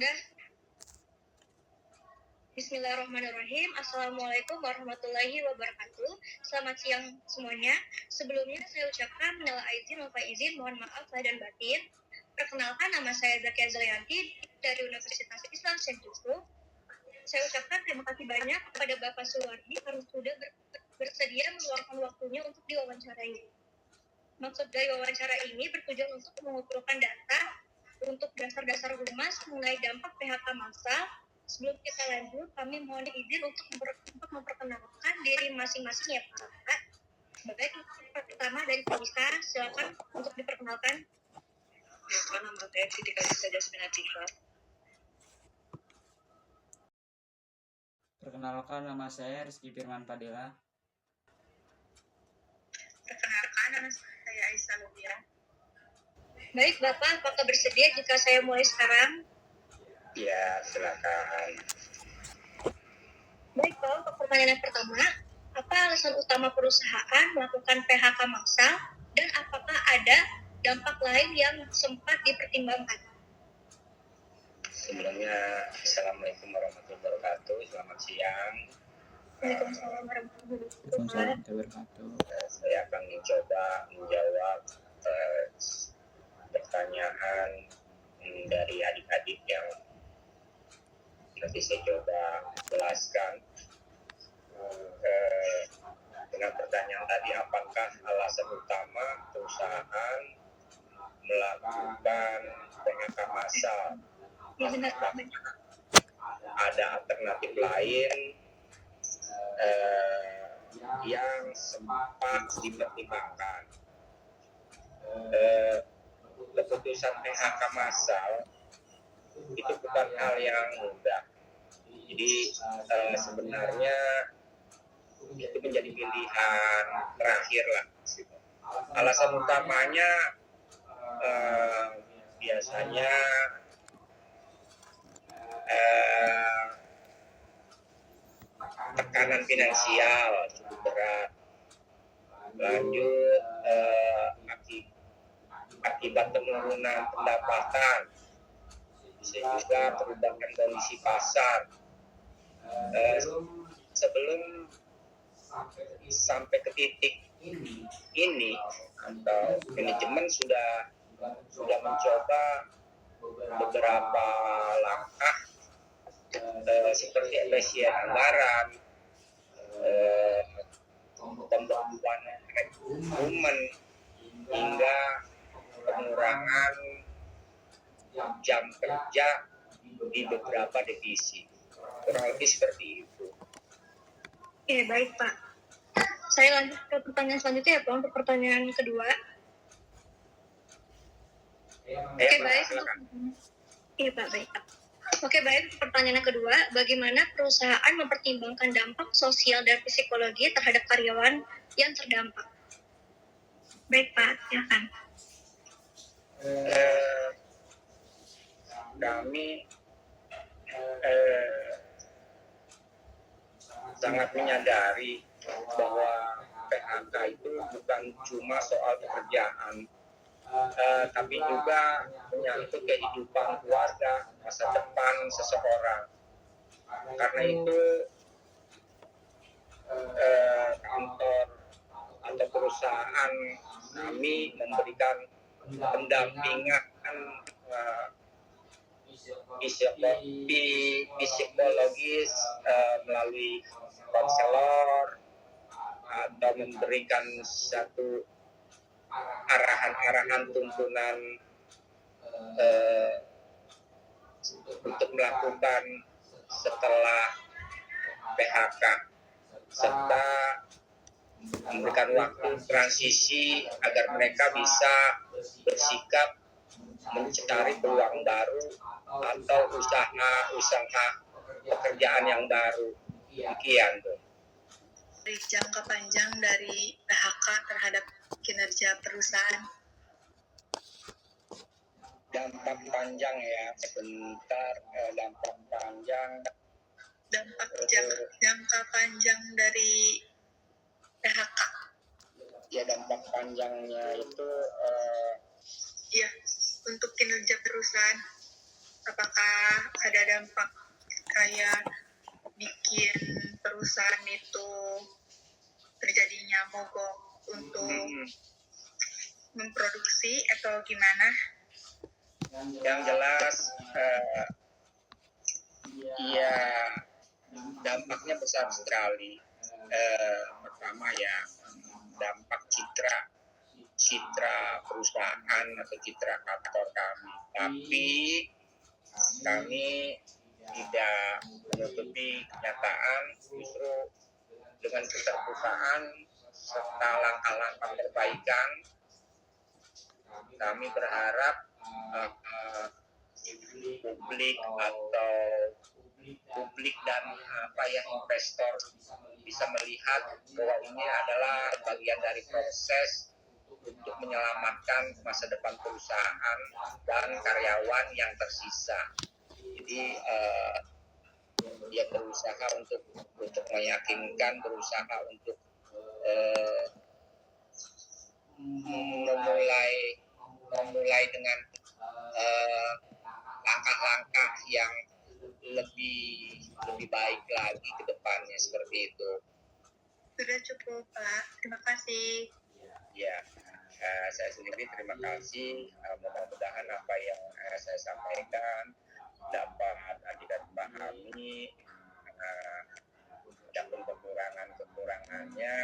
Dah. Bismillahirrahmanirrahim. Assalamualaikum warahmatullahi wabarakatuh. Selamat siang semuanya. Sebelumnya saya ucapkan minal aidin wal faizin, mohon maaf lahir dan batin. Perkenalkan, nama saya Zakia Zalianti dari Universitas Islam Senjusu. Saya ucapkan terima kasih banyak kepada Bapak Suwardi karena sudah bersedia meluangkan waktunya untuk diwawancarai. Maksud dari wawancara ini bertujuan untuk mengumpulkan data untuk dasar-dasar humas mengenai dampak PHK massal. Sebelum kita lanjut, kami mohon izin untuk memperkenalkan diri masing-masing ya Pak. Baik, pertama dari Polisa, silakan untuk diperkenalkan. Ya, Pak, nama saya Siti Kalista Jasmine Atifa. Perkenalkan, nama saya Rizky Firman Fadila. Perkenalkan, nama saya Aisyah Lubia. Baik Bapak, apakah bersedia jika saya mulai sekarang? Ya, silakan. Baik Pak, untuk pertanyaan yang pertama, apa alasan utama perusahaan melakukan PHK massal dan apakah ada dampak lain yang sempat dipertimbangkan? Sebelumnya, Assalamualaikum warahmatullahi wabarakatuh. Selamat siang. Waalaikumsalam warahmatullahi Waalaikumsalam wabarakatuh. wabarakatuh. Saya akan mencoba menjawab pertanyaan dari adik-adik yang nanti saya coba jelaskan. Dengan pertanyaan tadi, apakah alasan utama perusahaan melakukan PHK massal? Ya benar Pak. Ada alternatif lain yang sempat dipertimbangkan. Keputusan PHK massal itu bukan hal yang mudah. Jadi sebenarnya itu menjadi pilihan terakhir lah. Alasan utamanya biasanya tekanan finansial cukup berat, lanjut akibat penurunan pendapatan, bisa juga perubahan kondisi pasar. Sebelum sampai ke titik ini atau manajemen sudah mencoba beberapa langkah seperti efisien anggaran, pembangunan rekrumen, hingga pengurangan jam kerja di beberapa divisi. Kurang lebih seperti itu. Oke, baik Pak. Saya lanjut ke pertanyaan selanjutnya ya Pak, untuk pertanyaan kedua. Oke, baik. Iya Pak, baik Pak. Oke, baik. Pertanyaan yang kedua, bagaimana perusahaan mempertimbangkan dampak sosial dan psikologi terhadap karyawan yang terdampak? Baik Pak, silakan. Kami sangat menyadari bahwa PHK itu bukan cuma soal pekerjaan, tapi juga menyangkut kehidupan keluarga, masa depan seseorang. Karena itu kantor atau perusahaan kami memberikan pendampingan psikologis melalui konselor atau memberikan satu arahan-arahan tuntunan untuk melakukan setelah PHK, serta memberikan waktu transisi agar mereka bisa bersikap mencari peluang baru atau usaha pekerjaan yang baru. Demikian tuh. Dari jangka panjang dari PHK terhadap kinerja perusahaan. Dampak panjang ya, sebentar. Dampak panjang. Dampak jangka panjang dari PHK. Ya, dampak panjangnya itu untuk kinerja perusahaan. apakah ada dampak kayak bikin perusahaan itu terjadinya mogok untuk memproduksi atau gimana? Yang jelas, ya dampaknya besar sekali. Pertama ya, dampak citra perusahaan atau citra kantor kami. Tapi kami tidak menutupi kenyataan, justru dengan keterbukaan serta langkah-langkah perbaikan, kami berharap publik dan investor bisa melihat bahwa ini adalah bagian dari proses untuk menyelamatkan masa depan perusahaan dan karyawan yang tersisa. Jadi dia berusaha untuk meyakinkan, berusaha untuk memulai dengan langkah-langkah yang lebih baik lagi ke depannya, seperti itu. Sudah cukup, Pak. Terima kasih. Ya, saya sendiri terima kasih. Mudah-mudahan apa yang saya sampaikan dapat dipahami. Adapun kekurangannya